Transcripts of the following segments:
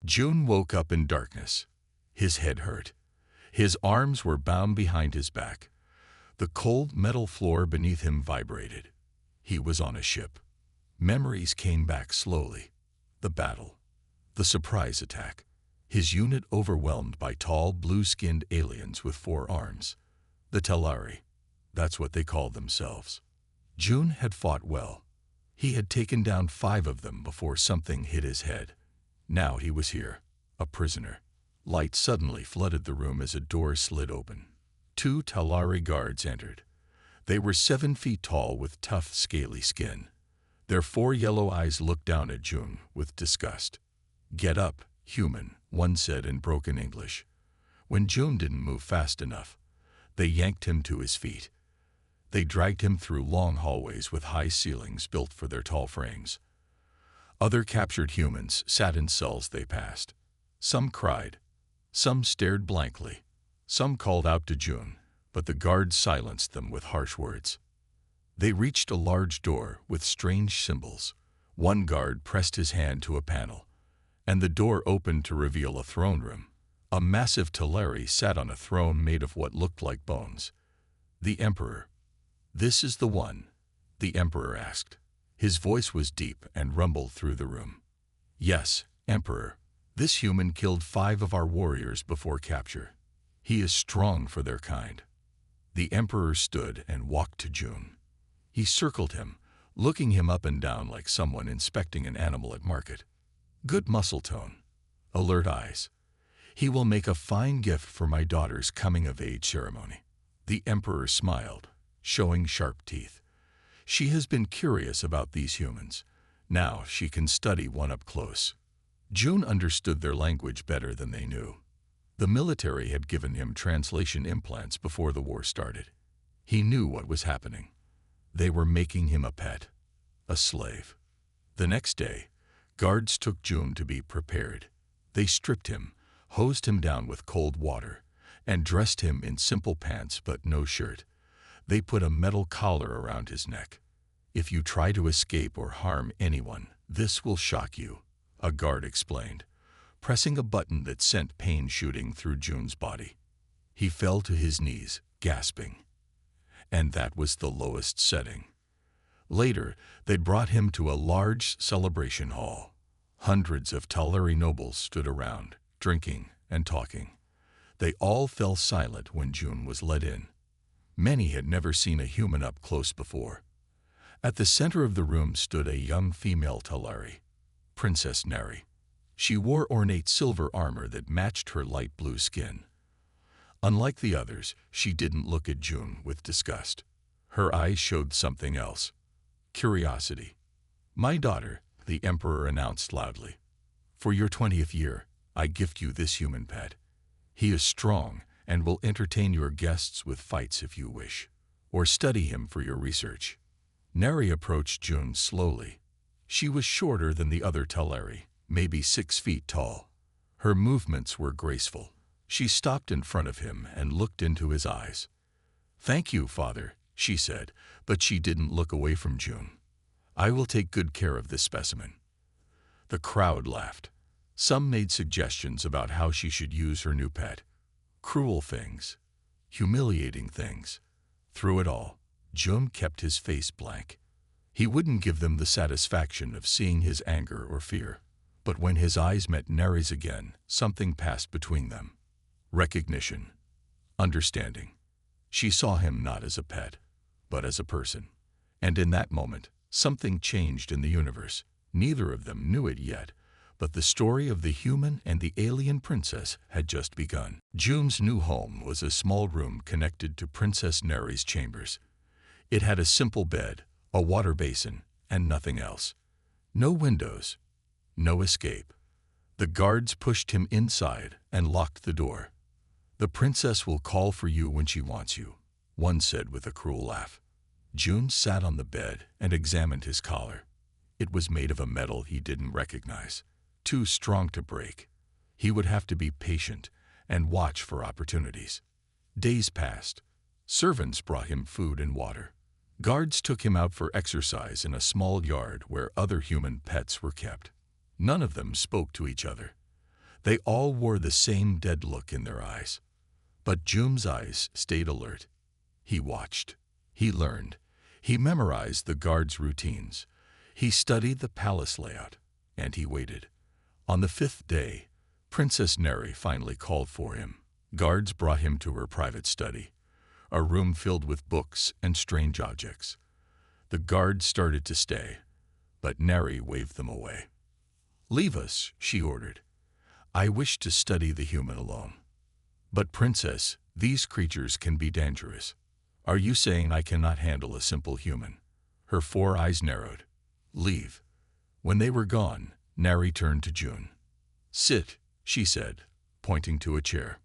June woke up in darkness. His head hurt. His arms were bound behind his back. The cold metal floor beneath him vibrated. He was on a ship. Memories came back slowly. The battle. The surprise attack. His unit overwhelmed by tall, blue-skinned aliens with 4 arms. The Talari. That's what they called themselves. June had fought well. He had taken down 5 of them before something hit his head. Now he was here, a prisoner. Light suddenly flooded the room as a door slid open. 2 Talari guards entered. They were 7 feet tall with tough, scaly skin. Their 4 yellow eyes looked down at June with disgust. "Get up, human," one said in broken English. When June didn't move fast enough, they yanked him to his feet. They dragged him through long hallways with high ceilings built for their tall frames. Other captured humans sat in cells they passed. Some cried. Some stared blankly. Some called out to June, but the guards silenced them with harsh words. They reached a large door with strange symbols. One guard pressed his hand to a panel, and the door opened to reveal a throne room. A massive Talari sat on a throne made of what looked like bones. The Emperor. "This is the one?" the Emperor asked. His voice was deep and rumbled through the room. "Yes, Emperor. This human killed 5 of our warriors before capture. He is strong for their kind." The Emperor stood and walked to June. He circled him, looking him up and down like someone inspecting an animal at market. Good muscle tone. Alert eyes. "He will make a fine gift for my daughter's coming-of-age ceremony." The Emperor smiled, showing sharp teeth. She has been curious about these humans. Now she can study one up close. June understood their language better than they knew. The military had given him translation implants before the war started. He knew what was happening. They were making him a pet, a slave. The next day, guards took June to be prepared. They stripped him, hosed him down with cold water, and dressed him in simple pants but no shirt. They put a metal collar around his neck. "If you try to escape or harm anyone, this will shock you," a guard explained, pressing a button that sent pain shooting through June's body. He fell to his knees, gasping. And that was the lowest setting. Later, they brought him to a large celebration hall. Hundreds of Talari nobles stood around, drinking and talking. They all fell silent when June was led in. Many had never seen a human up close before. At the center of the room stood a young female Talari, Princess Neri. She wore ornate silver armor that matched her light blue skin. Unlike the others, she didn't look at June with disgust. Her eyes showed something else. Curiosity. "My daughter," the Emperor announced loudly. "For your 20th year, I gift you this human pet. He is strong and will entertain your guests with fights if you wish, or study him for your research." Neri approached June slowly. She was shorter than the other Talari, maybe 6 feet tall. Her movements were graceful. She stopped in front of him and looked into his eyes. "Thank you, Father," she said, but she didn't look away from June. "I will take good care of this specimen." The crowd laughed. Some made suggestions about how she should use her new pet. Cruel things. Humiliating things. Through it all, June kept his face blank. He wouldn't give them the satisfaction of seeing his anger or fear. But when his eyes met Neri's again, something passed between them. Recognition. Understanding. She saw him not as a pet, but as a person. And in that moment, something changed in the universe. Neither of them knew it yet, but the story of the human and the alien princess had just begun. June's new home was a small room connected to Princess Neri's chambers. It had a simple bed, a water basin, and nothing else. No windows, no escape. The guards pushed him inside and locked the door. "The princess will call for you when she wants you," one said with a cruel laugh. June sat on the bed and examined his collar. It was made of a metal he didn't recognize, too strong to break. He would have to be patient and watch for opportunities. Days passed. Servants brought him food and water. Guards took him out for exercise in a small yard where other human pets were kept. None of them spoke to each other. They all wore the same dead look in their eyes. But Jum's eyes stayed alert. He watched. He learned. He memorized the guards' routines. He studied the palace layout. And he waited. On the 5th day, Princess Neri finally called for him. Guards brought him to her private study, a room filled with books and strange objects. The guards started to stay, but Neri waved them away. "Leave us," she ordered. "I wish to study the human alone." "But Princess, these creatures can be dangerous. Are you saying I cannot handle a simple human?" Her 4 eyes narrowed. "Leave." When they were gone, Neri turned to June. "Sit," she said, pointing to a chair.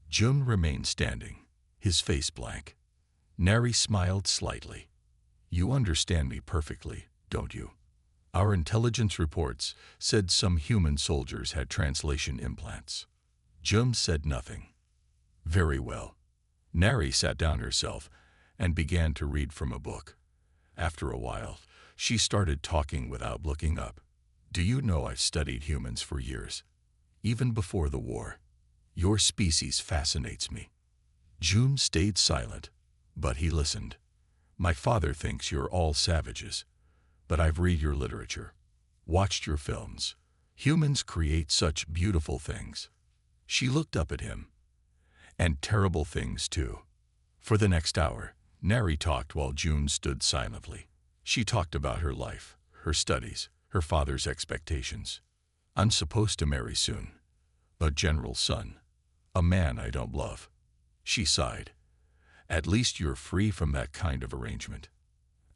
June remained standing, his face blank. Neri smiled slightly. "You understand me perfectly, don't you? Our intelligence reports said some human soldiers had translation implants." June said nothing. "Very well." Neri sat down herself and began to read from a book. After a while, she started talking without looking up. "Do you know I've studied humans for years, even before the war? Your species fascinates me." June stayed silent, but he listened. "My father thinks you're all savages, but I've read your literature, watched your films. Humans create such beautiful things." She looked up at him. "And terrible things, too." For the next hour, Neri talked while June stood silently. She talked about her life, her studies, her father's expectations. "I'm supposed to marry soon. A general's son. A man I don't love." She sighed. "At least you're free from that kind of arrangement."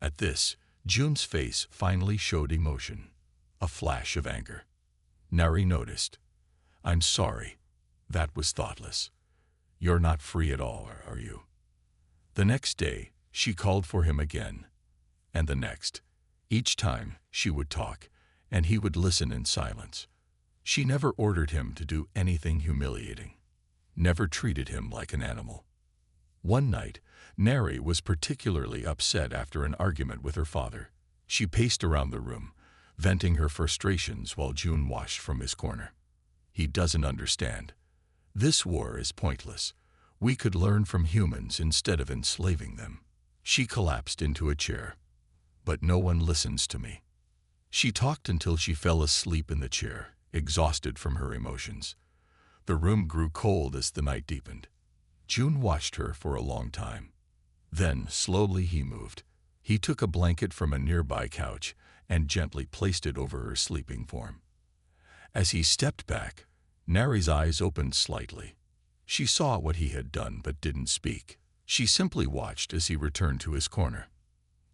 At this, June's face finally showed emotion, a flash of anger. Neri noticed. "I'm sorry. That was thoughtless. You're not free at all, are you?" The next day, she called for him again, and the next. Each time, she would talk, and he would listen in silence. She never ordered him to do anything humiliating, never treated him like an animal. One night, Neri was particularly upset after an argument with her father. She paced around the room, venting her frustrations while June watched from his corner. "He doesn't understand. This war is pointless. We could learn from humans instead of enslaving them." She collapsed into a chair. "But no one listens to me." She talked until she fell asleep in the chair, exhausted from her emotions. The room grew cold as the night deepened. June watched her for a long time. Then, slowly he moved. He took a blanket from a nearby couch and gently placed it over her sleeping form. As he stepped back, Neri's eyes opened slightly. She saw what he had done but didn't speak. She simply watched as he returned to his corner.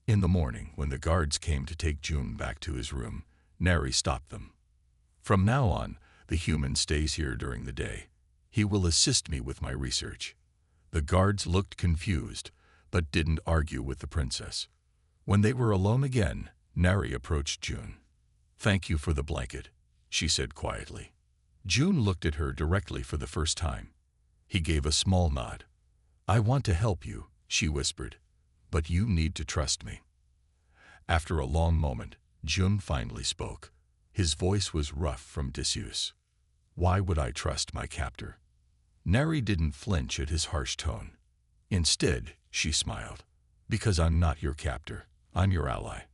In the morning, when the guards came to take June back to his room, Neri stopped them. "From now on, the human stays here during the day. He will assist me with my research." The guards looked confused, but didn't argue with the princess. When they were alone again, Neri approached June. "Thank you for the blanket," she said quietly. June looked at her directly for the first time. He gave a small nod. "I want to help you," she whispered, "but you need to trust me." After a long moment, June finally spoke. His voice was rough from disuse. "Why would I trust my captor?" Neri didn't flinch at his harsh tone. Instead, she smiled. "Because I'm not your captor. I'm your ally.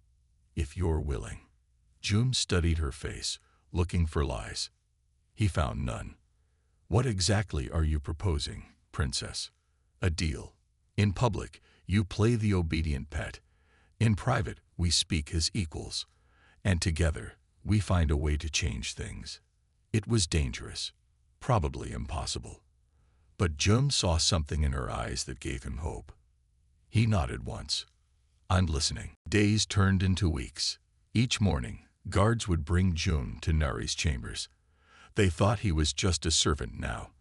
If you're willing." June studied her face, looking for lies. He found none. "What exactly are you proposing, princess?" "A deal. In public, you play the obedient pet. In private, we speak as equals. And together, we find a way to change things." It was dangerous, probably impossible. But June saw something in her eyes that gave him hope. He nodded once. "I'm listening." Days turned into weeks. Each morning, guards would bring June to Neri's chambers. They thought he was just a servant now.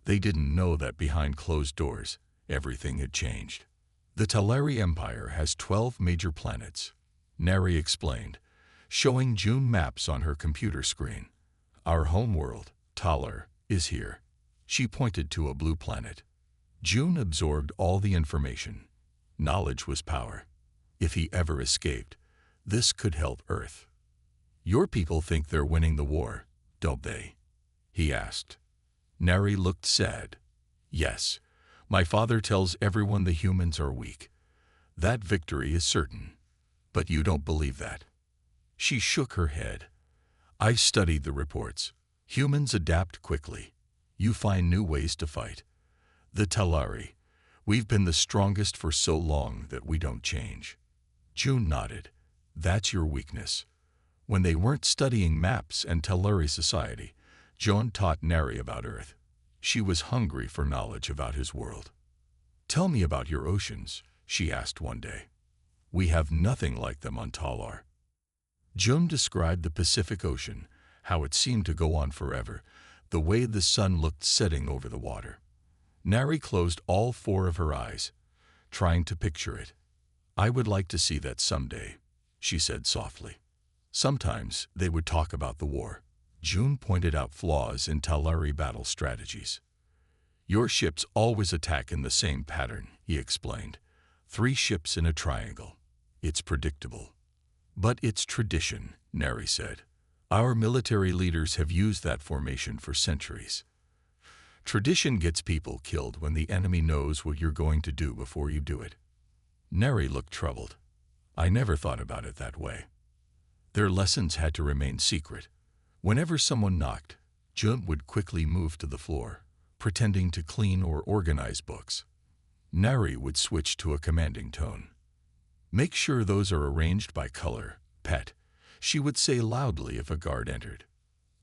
They didn't know that behind closed doors, everything had changed. "The Talari Empire has 12 major planets," Neri explained, showing June maps on her computer screen. "Our homeworld, Talar, is here." She pointed to a blue planet. June absorbed all the information. Knowledge was power. If he ever escaped, this could help Earth. "Your people think they're winning the war, don't they?" he asked. Neri looked sad. Yes, my father tells everyone the humans are weak. That victory is certain. But you don't believe that. She shook her head. I've studied the reports. Humans adapt quickly. You find new ways to fight. The Talari. We've been the strongest for so long that we don't change. June nodded. That's your weakness. When they weren't studying maps and Talari society, June taught Neri about Earth. She was hungry for knowledge about his world. Tell me about your oceans, she asked one day. We have nothing like them on Talar. June described the Pacific Ocean, how it seemed to go on forever, the way the sun looked setting over the water. Neri closed all four of her eyes, trying to picture it. I would like to see that someday, she said softly. Sometimes they would talk about the war. June pointed out flaws in Talari battle strategies. Your ships always attack in the same pattern, he explained. 3 ships in a triangle. It's predictable. But it's tradition, Neri said. Our military leaders have used that formation for centuries. Tradition gets people killed when the enemy knows what you're going to do before you do it. Neri looked troubled. I never thought about it that way. Their lessons had to remain secret. Whenever someone knocked, June would quickly move to the floor, pretending to clean or organize books. Neri would switch to a commanding tone. Make sure those are arranged by color, pet, she would say loudly if a guard entered.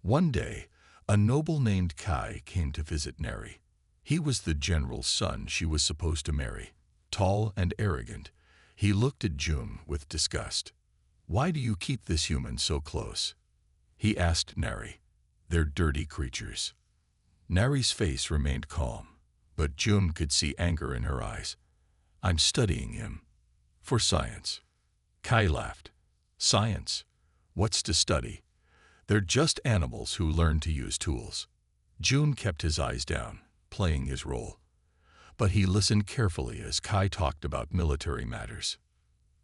One day, a noble named Kai came to visit Neri. He was the general's son she was supposed to marry. Tall and arrogant, he looked at June with disgust. Why do you keep this human so close? He asked Neri. They're dirty creatures. Neri's face remained calm, but June could see anger in her eyes. I'm studying him. For science. Kai laughed. Science? What's to study? They're just animals who learn to use tools. June kept his eyes down, playing his role. But he listened carefully as Kai talked about military matters.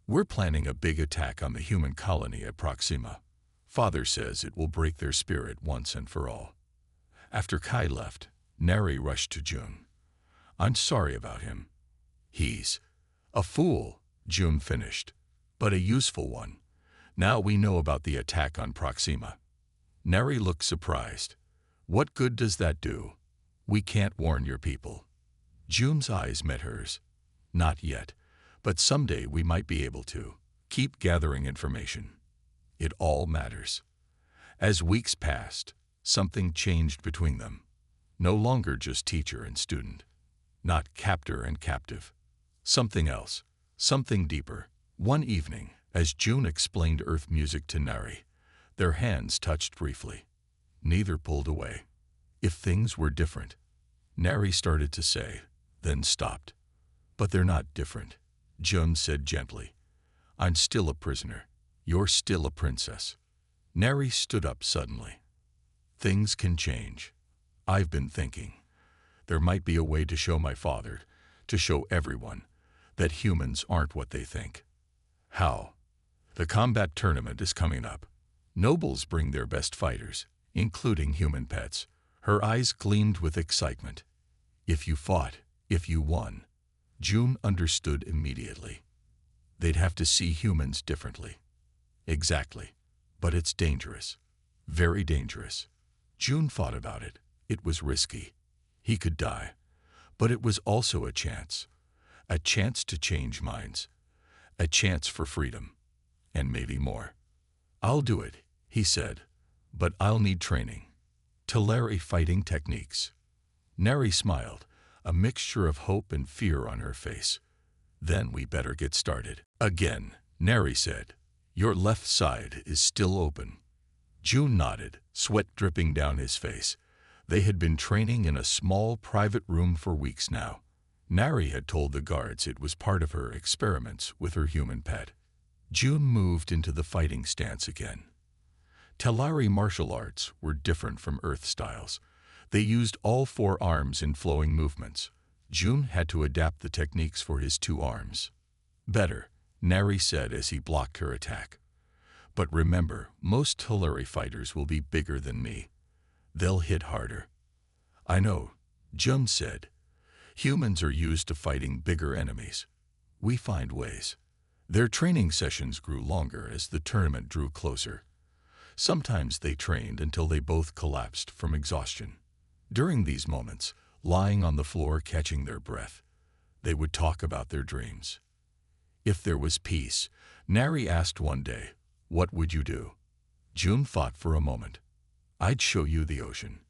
We're planning a big attack on the human colony at Proxima. Father says it will break their spirit once and for all. After Kai left, Neri rushed to June. I'm sorry about him. He's a fool, June finished, but a useful one. Now we know about the attack on Proxima. Neri looked surprised. What good does that do? We can't warn your people. June's eyes met hers. Not yet, but someday we might be able to. Keep gathering information. It all matters. As weeks passed, something changed between them. No longer just teacher and student. Not captor and captive. Something else. Something deeper. One evening, as June explained Earth music to Neri, their hands touched briefly. Neither pulled away. If things were different, Neri started to say, then stopped. But they're not different, June said gently. I'm still a prisoner. You're still a princess. Neri stood up suddenly. Things can change. I've been thinking. There might be a way to show my father, to show everyone, that humans aren't what they think. How? The combat tournament is coming up. Nobles bring their best fighters, including human pets. Her eyes gleamed with excitement. If you fought, if you won, June understood immediately. They'd have to see humans differently. Exactly. But it's dangerous. Very dangerous. June thought about it. It was risky. He could die. But it was also a chance. A chance to change minds. A chance for freedom. And maybe more. I'll do it, he said. But I'll need training. Talari fighting techniques. Neri smiled, a mixture of hope and fear on her face. Then we better get started. Again, Neri said. Your left side is still open. June nodded, sweat dripping down his face. They had been training in a small private room for weeks now. Neri had told the guards it was part of her experiments with her human pet. June moved into the fighting stance again. Talari martial arts were different from Earth styles. They used all 4 arms in flowing movements. June had to adapt the techniques for his 2 arms. Better, Neri said as he blocked her attack. But remember, most Talari fighters will be bigger than me. They'll hit harder. I know, Jum said. Humans are used to fighting bigger enemies. We find ways. Their training sessions grew longer as the tournament drew closer. Sometimes they trained until they both collapsed from exhaustion. During these moments, lying on the floor catching their breath, they would talk about their dreams. If there was peace, Nari asked one day, "What would you do?" June thought for a moment. "I'd show you the ocean."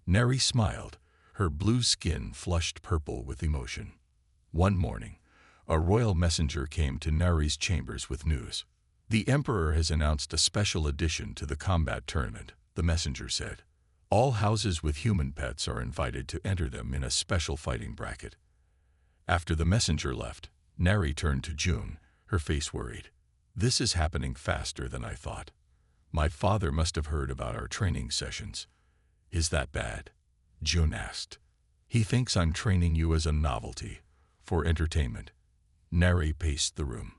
Nari smiled, her blue skin flushed purple with emotion. One morning, a royal messenger came to Nari's chambers with news. "The Emperor has announced a special addition to the combat tournament," the messenger said. "All houses with human pets are invited to enter them in a special fighting bracket." After the messenger left, Nari turned to June, her face worried. "This is happening faster than I thought. My father must have heard about our training sessions." "Is that bad?" June asked. "He thinks I'm training you as a novelty, for entertainment." Nari paced the room.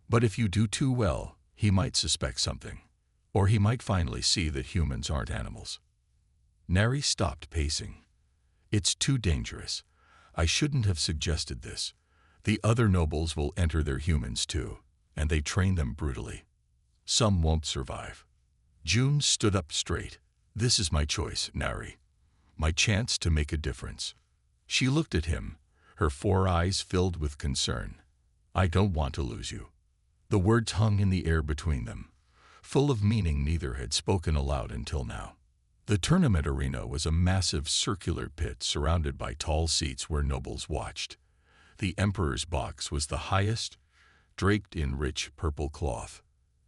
"But if you do too well, he might suspect something. Or he might finally see that humans aren't animals." Nari stopped pacing. "It's too dangerous. I shouldn't have suggested this. The other nobles will enter their humans too, and they train them brutally. Some won't survive." June stood up straight. "This is my choice, Nari. My chance to make a difference." She looked at him, her 4 eyes filled with concern. "I don't want to lose you." The words hung in the air between them, full of meaning neither had spoken aloud until now. The tournament arena was a massive circular pit surrounded by tall seats where nobles watched. The Emperor's box was the highest, draped in rich purple cloth.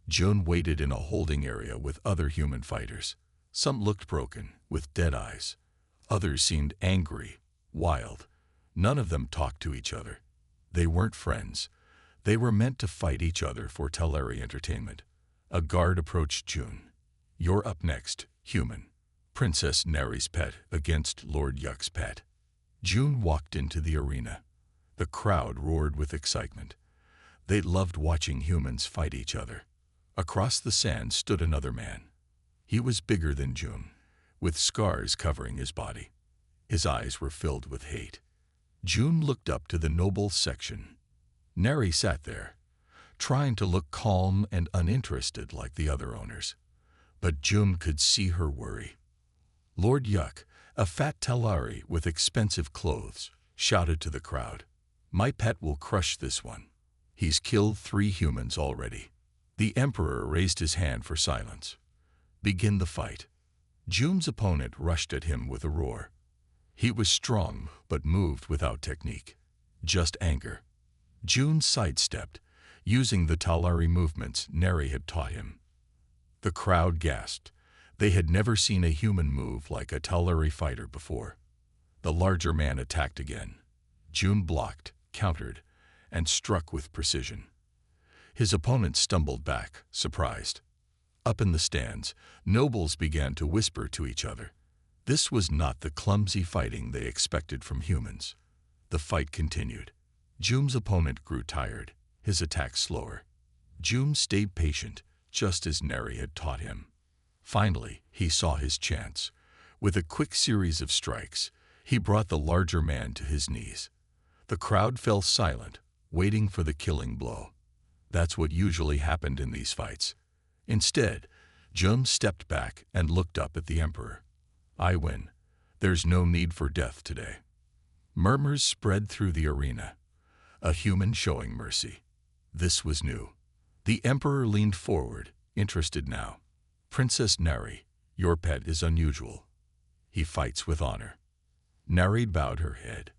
June waited in a holding area with other human fighters. Some looked broken, with dead eyes. Others seemed angry, wild. None of them talked to each other. They weren't friends. They were meant to fight each other for Talari entertainment. A guard approached June. "You're up next, human. Princess Nari's pet against Lord Yuck's pet." June walked into the arena. The crowd roared with excitement. They loved watching humans fight each other. Across the sand stood another man. He was bigger than June, with scars covering his body. His eyes were filled with hate. June looked up to the noble section. Nari sat there, trying to look calm and uninterested like the other owners. But June could see her worry. Lord Yuck, a fat Talari with expensive clothes, shouted to the crowd, "My pet will crush this one. He's killed 3 humans already." The Emperor raised his hand for silence. "Begin the fight." June's opponent rushed at him with a roar. He was strong, but moved without technique, just anger. June sidestepped, using the Talari movements Nari had taught him. The crowd gasped. They had never seen a human move like a Talari fighter before. The larger man attacked again. June blocked, countered, and struck with precision. His opponent stumbled back, surprised. Up in the stands, nobles began to whisper to each other. This was not the clumsy fighting they expected from humans. The fight continued. June's opponent grew tired, his attack slower. June stayed patient, just as Nari had taught him. Finally, he saw his chance. With a quick series of strikes, he brought the larger man to his knees. The crowd fell silent, waiting for the killing blow. That's what usually happened in these fights. Instead, June stepped back and looked up at the Emperor. "I win. There's no need for death today." Murmurs spread through the arena. A human showing mercy. This was new. The Emperor leaned forward, interested now. "Princess Nari, your pet is unusual. He fights with honor." Nari bowed her head.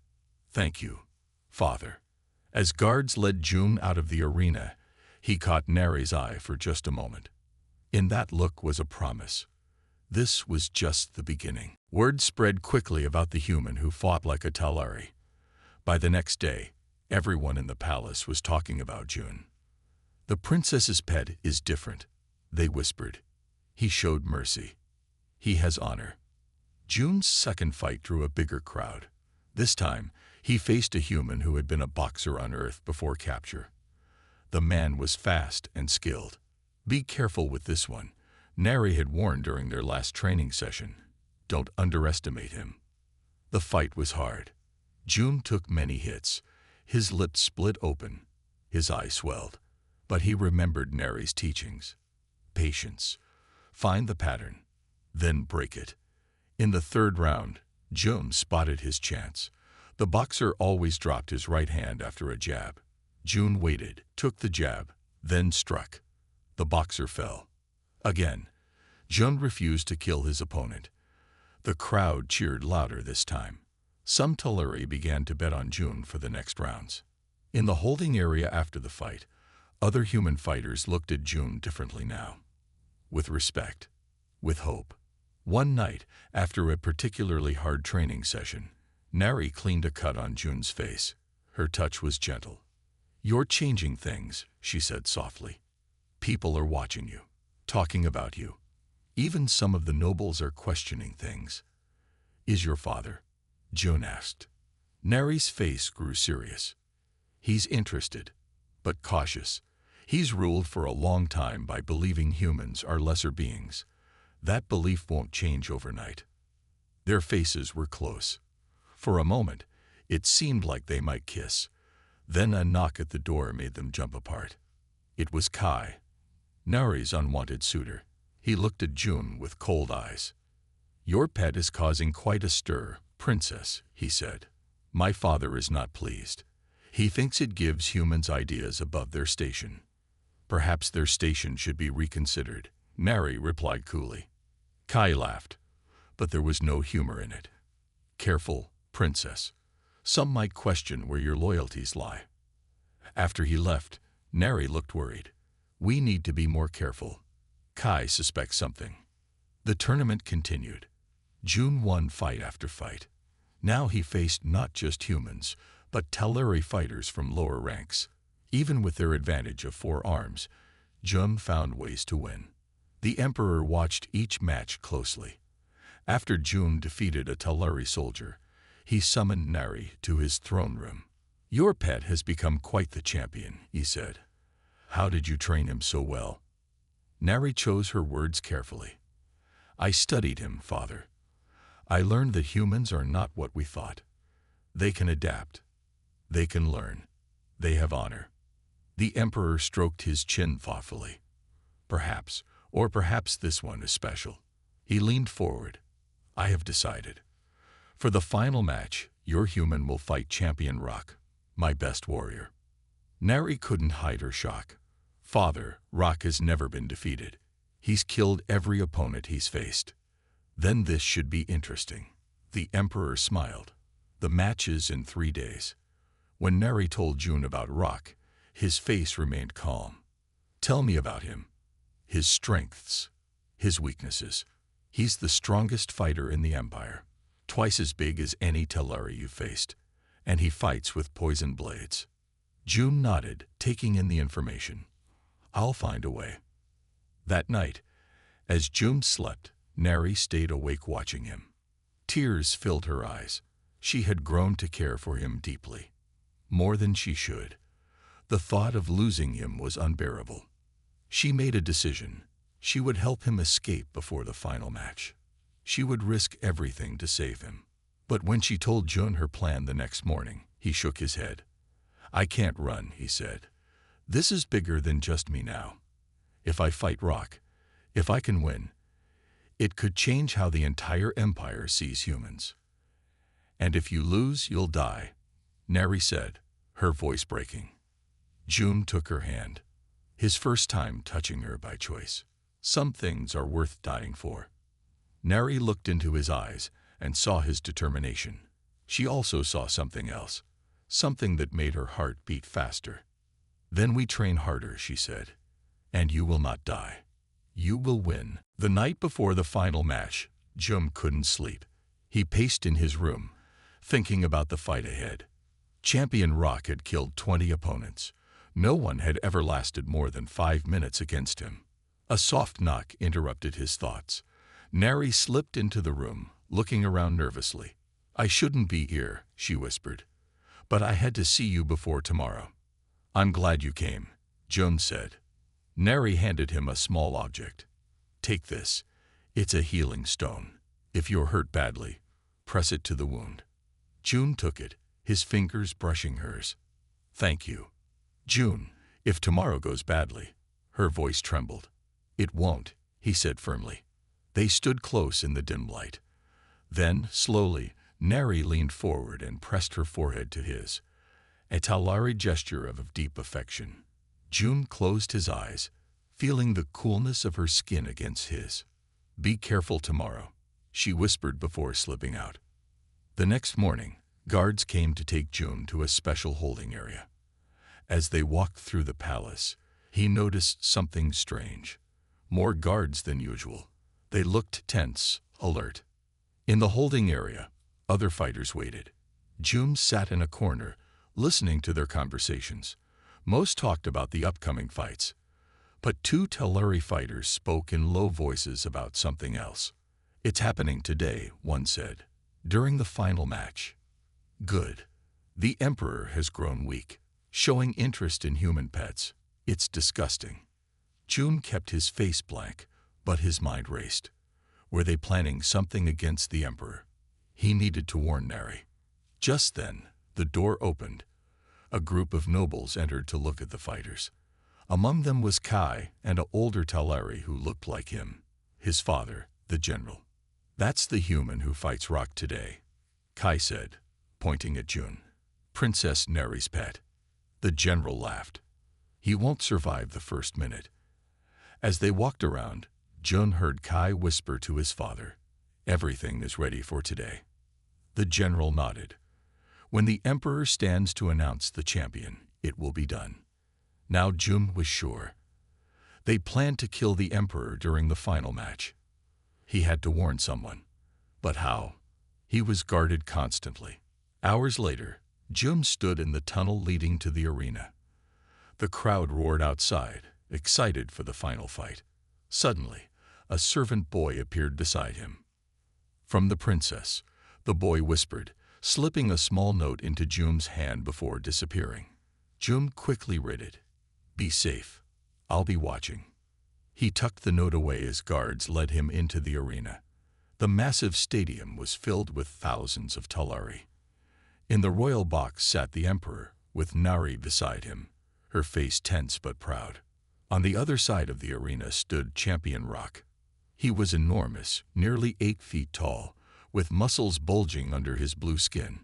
"Thank you, Father." As guards led June out of the arena, he caught Nari's eye for just a moment. In that look was a promise. This was just the beginning. Word spread quickly about the human who fought like a Talari. By the next day, everyone in the palace was talking about June. "The princess's pet is different," they whispered. "He showed mercy. He has honor." June's second fight drew a bigger crowd. This time, he faced a human who had been a boxer on Earth before capture. The man was fast and skilled. "Be careful with this one," Nari had warned during their last training session. Don't underestimate him. The fight was hard. June took many hits. His lips split open. His eyes swelled. But he remembered Neri's teachings. Patience. Find the pattern. Then break it. In the third round, June spotted his chance. The boxer always dropped his right hand after a jab. June waited, took the jab, then struck. The boxer fell. Again. June refused to kill his opponent. The crowd cheered louder this time. Some Tulare began to bet on June for the next rounds. In the holding area after the fight, other human fighters looked at June differently now. With respect. With hope. One night, after a particularly hard training session, Neri cleaned a cut on June's face. Her touch was gentle. "You're changing things," she said softly. "People are watching you, talking about you. Even some of the nobles are questioning things." "Is your father?" June asked. Neri's face grew serious. "He's interested, but cautious. He's ruled for a long time by believing humans are lesser beings. That belief won't change overnight." Their faces were close. For a moment, it seemed like they might kiss. Then a knock at the door made them jump apart. It was Kai, Neri's unwanted suitor. He looked at June with cold eyes. "Your pet is causing quite a stir, Princess," he said. "My father is not pleased. He thinks it gives humans ideas above their station." "Perhaps their station should be reconsidered," Neri replied coolly. Kai laughed, but there was no humor in it. "Careful, Princess. Some might question where your loyalties lie." After he left, Neri looked worried. "We need to be more careful. Kai suspects something." The tournament continued. June won fight after fight. Now he faced not just humans, but Tulare fighters from lower ranks. Even with their advantage of 4 arms, June found ways to win. The Emperor watched each match closely. After June defeated a Tulare soldier, he summoned Neri to his throne room. "Your pet has become quite the champion," he said. "How did you train him so well?" Neri chose her words carefully. "I studied him, Father. I learned that humans are not what we thought. They can adapt. They can learn. They have honor." The Emperor stroked his chin thoughtfully. "Perhaps, or perhaps this one is special." He leaned forward. "I have decided. For the final match, your human will fight Champion Rock, my best warrior." Neri couldn't hide her shock. "Father, Rock has never been defeated. He's killed every opponent he's faced. Then this should be interesting." The Emperor smiled. "The match is in 3 days." When Neri told June about Rock, his face remained calm. "Tell me about him. His strengths, his weaknesses." "He's the strongest fighter in the Empire, twice as big as any Tulare you've faced, and he fights with poison blades." June nodded, taking in the information. "I'll find a way." That night, as June slept, Neri stayed awake watching him. Tears filled her eyes. She had grown to care for him deeply. More than she should. The thought of losing him was unbearable. She made a decision. She would help him escape before the final match. She would risk everything to save him. But when she told June her plan the next morning, he shook his head. "I can't run," he said. "This is bigger than just me now. If I fight Rock, if I can win, it could change how the entire Empire sees humans. And if you lose, you'll die," Neri said, her voice breaking. June took her hand. His first time touching her by choice. Some things are worth dying for. Neri looked into his eyes and saw his determination. She also saw something else, something that made her heart beat faster. "Then we train harder," she said. "And you will not die. You will win." The night before the final match, June couldn't sleep. He paced in his room, thinking about the fight ahead. Champion Rock had killed 20 opponents. No one had ever lasted more than 5 minutes against him. A soft knock interrupted his thoughts. Neri slipped into the room, looking around nervously. "I shouldn't be here," she whispered. "But I had to see you before tomorrow." "I'm glad you came," June said. Neri handed him a small object. "Take this. It's a healing stone. If you're hurt badly, press it to the wound. June took it, his fingers brushing hers. Thank you. June, if tomorrow goes badly. Her voice trembled. It won't, he said firmly. They stood close in the dim light. Then, slowly, Neri leaned forward and pressed her forehead to his, a Talari gesture of deep affection. June closed his eyes, feeling the coolness of her skin against his. Be careful tomorrow, she whispered before slipping out. The next morning, guards came to take June to a special holding area. As they walked through the palace, he noticed something strange. More guards than usual. They looked tense, alert. In the holding area, other fighters waited. June sat in a corner, listening to their conversations. Most talked about the upcoming fights. But two Talari fighters spoke in low voices about something else. It's happening today, one said. During the final match. Good. The Emperor has grown weak, showing interest in human pets. It's disgusting. June kept his face blank, but his mind raced. Were they planning something against the Emperor? He needed to warn Neri. Just then, the door opened. A group of nobles entered to look at the fighters. Among them was Kai and an older Talari who looked like him, his father, the general. That's the human who fights Rock today, Kai said, pointing at June. Princess Neri's pet. The general laughed. He won't survive the first minute. As they walked around, June heard Kai whisper to his father, everything is ready for today. The general nodded. When the Emperor stands to announce the champion, it will be done. Now June was sure. They planned to kill the Emperor during the final match. He had to warn someone. But how? He was guarded constantly. Hours later, June stood in the tunnel leading to the arena. The crowd roared outside, excited for the final fight. Suddenly, a servant boy appeared beside him. From the princess, the boy whispered, slipping a small note into June's hand before disappearing. June quickly read it. Be safe. I'll be watching. He tucked the note away as guards led him into the arena. The massive stadium was filled with thousands of Talari. In the royal box sat the Emperor, with Nari beside him, her face tense but proud. On the other side of the arena stood Champion Rock. He was enormous, nearly 8 feet tall, with muscles bulging under his blue skin.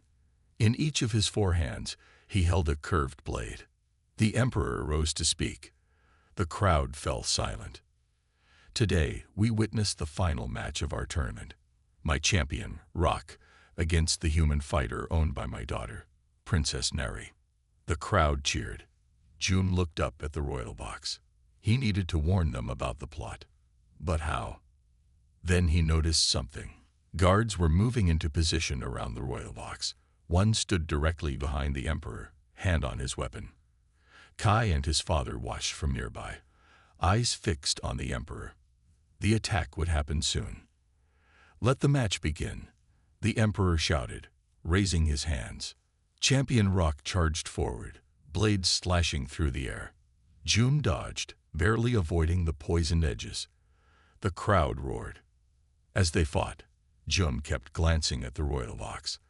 In each of his 4 hands, he held a curved blade. The Emperor rose to speak. The crowd fell silent. Today, we witnessed the final match of our tournament. My champion, Rock, against the human fighter owned by my daughter, Princess Neri. The crowd cheered. June looked up at the royal box. He needed to warn them about the plot. But how? Then he noticed something. Guards were moving into position around the royal box. One stood directly behind the Emperor, hand on his weapon. Kai and his father watched from nearby, eyes fixed on the Emperor. The attack would happen soon. Let the match begin, the Emperor shouted, raising his hands. Champion Rock charged forward, blades slashing through the air. June dodged, barely avoiding the poisoned edges. The crowd roared. As they fought, June kept glancing at the royal box.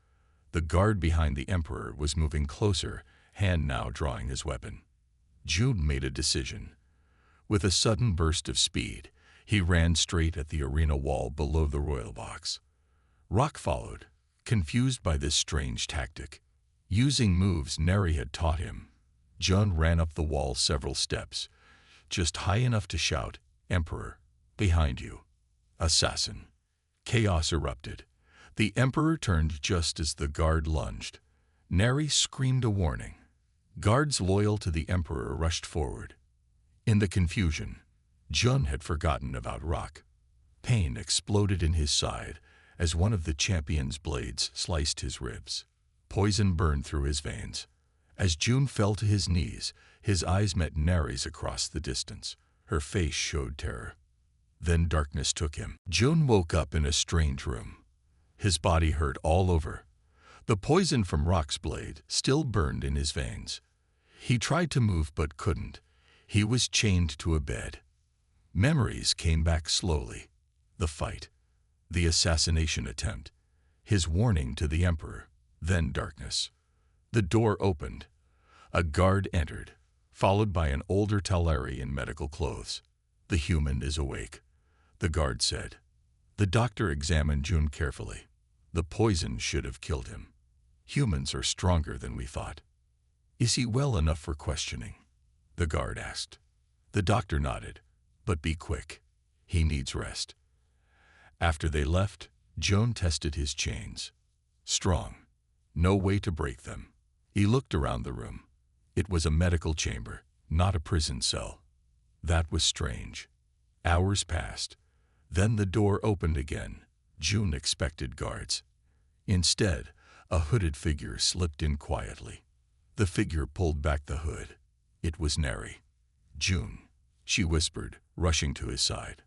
The guard behind the Emperor was moving closer, hand now drawing his weapon. June made a decision. With a sudden burst of speed, he ran straight at the arena wall below the royal box. Rock followed, confused by this strange tactic. Using moves Neri had taught him, June ran up the wall several steps, just high enough to shout, Emperor, behind you. Assassin. Chaos erupted. The Emperor turned just as the guard lunged. Neri screamed a warning. Guards loyal to the Emperor rushed forward. In the confusion, June had forgotten about Rock. Pain exploded in his side as one of the champion's blades sliced his ribs. Poison burned through his veins. As June fell to his knees, his eyes met Neri's across the distance. Her face showed terror. Then darkness took him. June woke up in a strange room. His body hurt all over. The poison from Rock's blade still burned in his veins. He tried to move but couldn't. He was chained to a bed. Memories came back slowly. The fight. The assassination attempt. His warning to the Emperor. Then darkness. The door opened. A guard entered, followed by an older Talari in medical clothes. The human is awake, the guard said. The doctor examined June carefully. The poison should have killed him. Humans are stronger than we thought. Is he well enough for questioning? The guard asked. The doctor nodded. But be quick. He needs rest. After they left, June tested his chains. Strong. No way to break them. He looked around the room. It was a medical chamber, not a prison cell. That was strange. Hours passed. Then the door opened again. June expected guards. Instead, a hooded figure slipped in quietly. The figure pulled back the hood. It was Neri. June, she whispered, rushing to his side.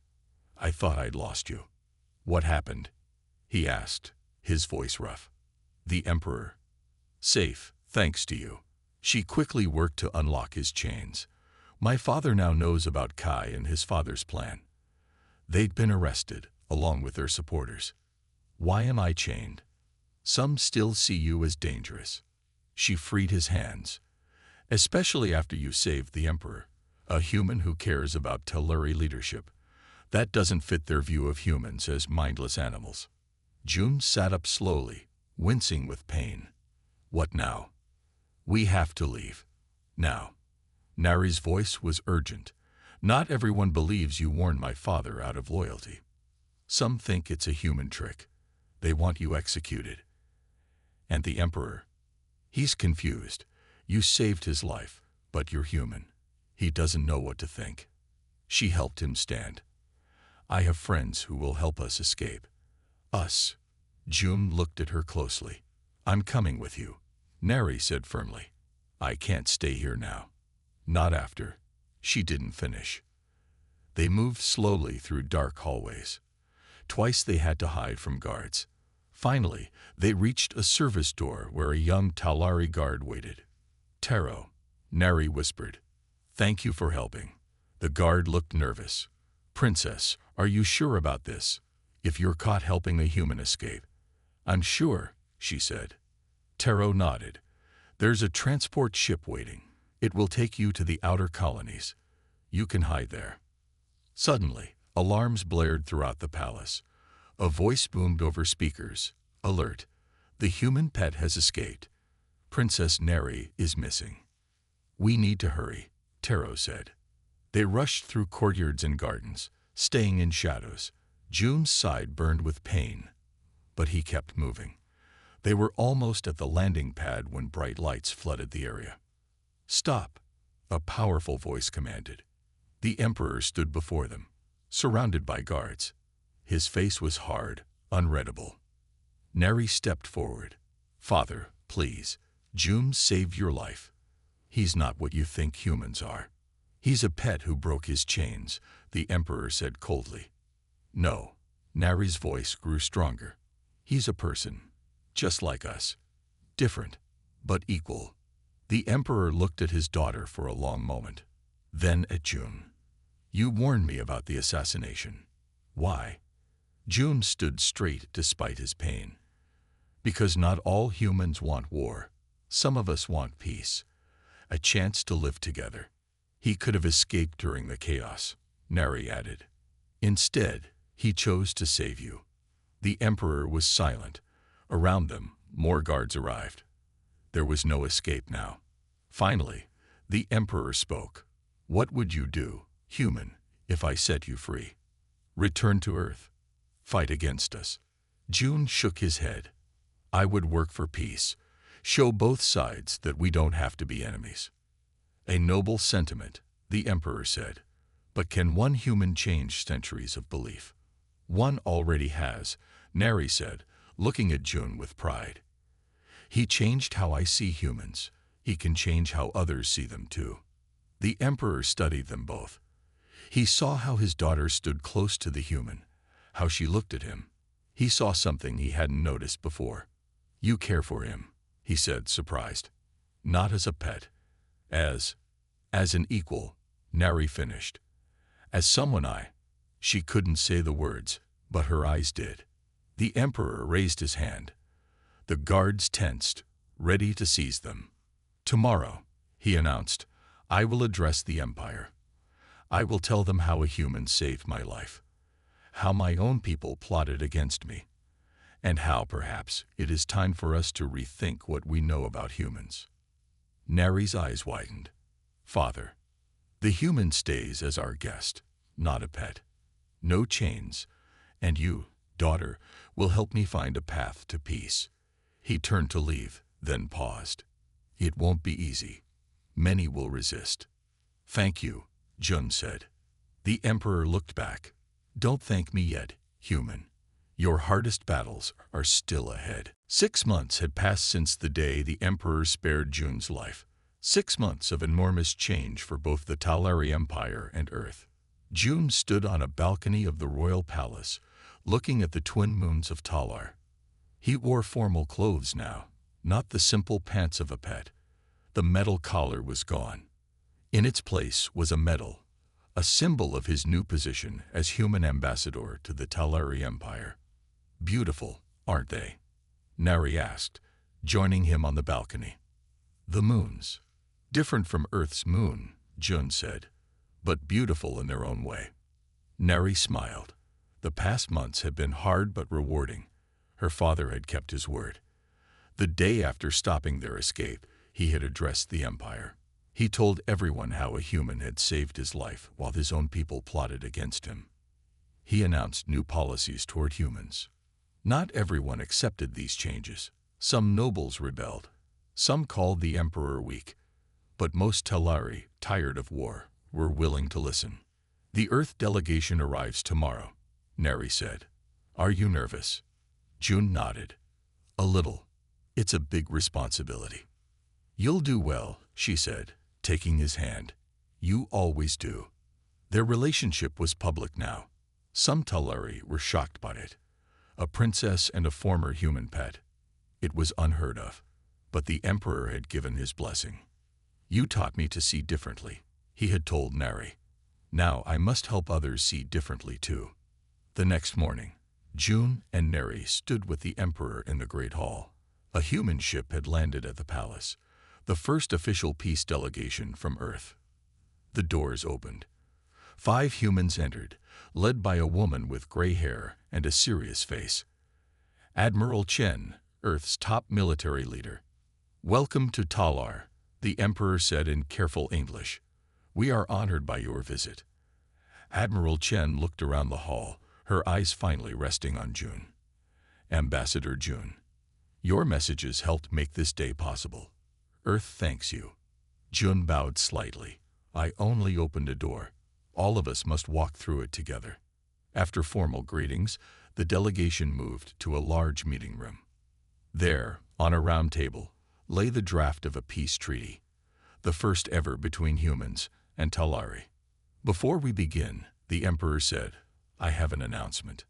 I thought I'd lost you. What happened? He asked, his voice rough. The Emperor. Safe, thanks to you. She quickly worked to unlock his chains. My father now knows about Kai and his father's plan. They'd been arrested, along with their supporters. Why am I chained? Some still see you as dangerous. She freed his hands. Especially after you saved the Emperor, a human who cares about Taluri leadership. That doesn't fit their view of humans as mindless animals. June sat up slowly, wincing with pain. What now? We have to leave. Now. Nari's voice was urgent. Not everyone believes you warned my father out of loyalty. Some think it's a human trick. They want you executed. And the Emperor? He's confused. You saved his life, but you're human. He doesn't know what to think. She helped him stand. I have friends who will help us escape. Us. June looked at her closely. I'm coming with you, Neri said firmly. I can't stay here now. Not after. She didn't finish. They moved slowly through dark hallways. Twice they had to hide from guards. Finally, they reached a service door where a young Talari guard waited. Taro, Neri whispered. Thank you for helping. The guard looked nervous. Princess, are you sure about this? If you're caught helping a human escape? I'm sure, she said. Taro nodded. There's a transport ship waiting. It will take you to the outer colonies. You can hide there. Suddenly, alarms blared throughout the palace. A voice boomed over speakers. Alert. The human pet has escaped. Princess Neri is missing. We need to hurry, Taro said. They rushed through courtyards and gardens, staying in shadows. June's side burned with pain, but he kept moving. They were almost at the landing pad when bright lights flooded the area. Stop, a powerful voice commanded. The Emperor stood before them, surrounded by guards. His face was hard, unreadable. Neri stepped forward. Father, please, June saved your life. He's not what you think humans are. He's a pet who broke his chains, the Emperor said coldly. No, Neri's voice grew stronger. He's a person, just like us. Different, but equal. The Emperor looked at his daughter for a long moment, then at June. You warned me about the assassination. Why? June stood straight despite his pain. Because not all humans want war. Some of us want peace. A chance to live together. He could have escaped during the chaos, Neri added. Instead, he chose to save you. The Emperor was silent. Around them, more guards arrived. There was no escape now. Finally, the Emperor spoke. What would you do, human, if I set you free? Return to Earth. Fight against us. June shook his head. I would work for peace. Show both sides that we don't have to be enemies. A noble sentiment, the Emperor said. But can one human change centuries of belief? One already has, Neri said, looking at June with pride. He changed how I see humans. He can change how others see them too. The Emperor studied them both. He saw how his daughter stood close to the human, how she looked at him. He saw something he hadn't noticed before. You care for him, he said, surprised. Not as a pet. As an equal, Neri finished. As someone she couldn't say the words, but her eyes did. The Emperor raised his hand. The guards tensed, ready to seize them. "Tomorrow," he announced, "I will address the Empire. I will tell them how a human saved my life, how my own people plotted against me, and how, perhaps, it is time for us to rethink what we know about humans." Neri's eyes widened. "Father, the human stays as our guest, not a pet. No chains, and you, daughter, will help me find a path to peace." He turned to leave, then paused. "It won't be easy. Many will resist." "Thank you," Jun said. The Emperor looked back. "Don't thank me yet, human. Your hardest battles are still ahead." 6 months had passed since the day the Emperor spared Jun's life. 6 months of enormous change for both the Talari Empire and Earth. Jun stood on a balcony of the royal palace, looking at the twin moons of Talar. He wore formal clothes now, not the simple pants of a pet. The metal collar was gone. In its place was a medal, a symbol of his new position as human ambassador to the Talari Empire. "Beautiful, aren't they?" Neri asked, joining him on the balcony. "The moons. Different from Earth's moon," Jun said, "but beautiful in their own way." Neri smiled. The past months had been hard but rewarding. Her father had kept his word. The day after stopping their escape, he had addressed the Empire. He told everyone how a human had saved his life while his own people plotted against him. He announced new policies toward humans. Not everyone accepted these changes. Some nobles rebelled. Some called the Emperor weak. But most Talari, tired of war, were willing to listen. "The Earth delegation arrives tomorrow," Neri said. "Are you nervous?" Jun nodded. "A little. It's a big responsibility." "You'll do well," she said, taking his hand. "You always do." Their relationship was public now. Some Talari were shocked by it. A princess and a former human pet. It was unheard of, but the Emperor had given his blessing. "You taught me to see differently," he had told Neri. "Now I must help others see differently too." The next morning, Jun and Neri stood with the Emperor in the Great Hall. A human ship had landed at the palace, the first official peace delegation from Earth. The doors opened. 5 humans entered, led by a woman with gray hair and a serious face. Admiral Chen, Earth's top military leader. "Welcome to Talar," the Emperor said in careful English. "We are honored by your visit." Admiral Chen looked around the hall, her eyes finally resting on Jun. "Ambassador Jun, your messages helped make this day possible. Earth thanks you." Jun bowed slightly. "I only opened a door. All of us must walk through it together." After formal greetings, the delegation moved to a large meeting room. There, on a round table, lay the draft of a peace treaty, the first ever between humans and Talari. "Before we begin," the Emperor said, "I have an announcement."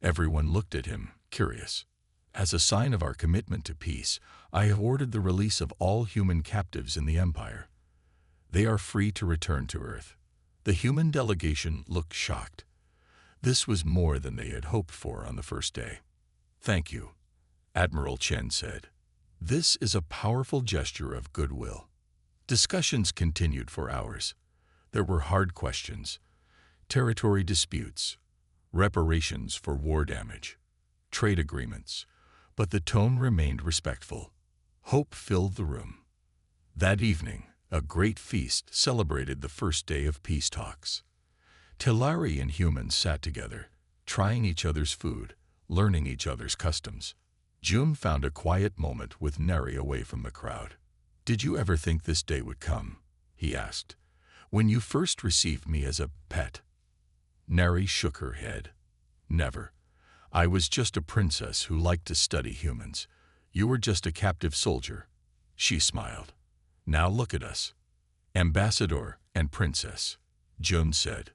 Everyone looked at him, curious. "As a sign of our commitment to peace, I have ordered the release of all human captives in the Empire. They are free to return to Earth." The human delegation looked shocked. This was more than they had hoped for on the first day. "Thank you," Admiral Chen said. "This is a powerful gesture of goodwill." Discussions continued for hours. There were hard questions, territory disputes, reparations for war damage, trade agreements, but the tone remained respectful. Hope filled the room. That evening, a great feast celebrated the first day of peace talks. Talari and humans sat together, trying each other's food, learning each other's customs. Jun found a quiet moment with Neri away from the crowd. "Did you ever think this day would come?" he asked. "When you first received me as a pet?" Neri shook her head. "Never. I was just a princess who liked to study humans. You were just a captive soldier." She smiled. "Now look at us. Ambassador and princess," Jun said.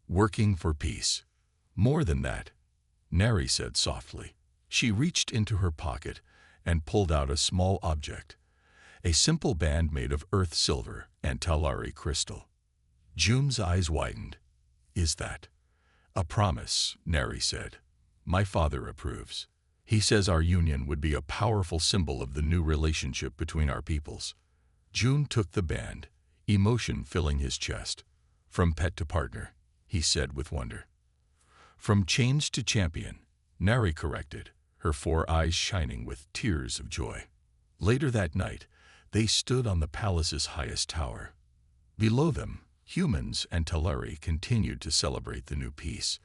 "Working for peace." "More than that," Neri said softly. She reached into her pocket and pulled out a small object, a simple band made of earth silver and Talari crystal. Jun's eyes widened. "Is that?" "A promise," Neri said. My father approves. He says our union would be a powerful symbol of the new relationship between our peoples. June took the band, emotion filling his chest. From pet to partner, he said with wonder. From chains to champion, Nari corrected, her 4 eyes shining with tears of joy. Later that night, they stood on the palace's highest tower. Below them, humans and Talari continued to celebrate the new peace.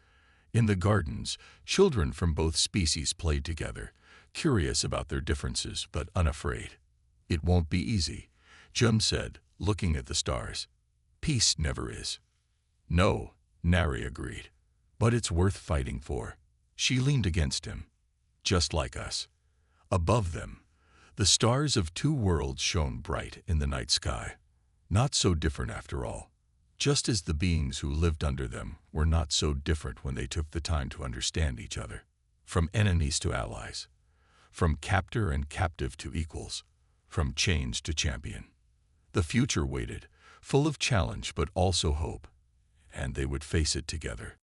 In the gardens, children from both species played together, curious about their differences but unafraid. It won't be easy, Jum said, looking at the stars. Peace never is. No, Nari agreed. But it's worth fighting for. She leaned against him. Just like us. Above them, the stars of 2 worlds shone bright in the night sky. Not so different after all. Just as the beings who lived under them were not so different when they took the time to understand each other. From enemies to allies. From captor and captive to equals. From chains to champion. The future waited, full of challenge but also hope. And they would face it together.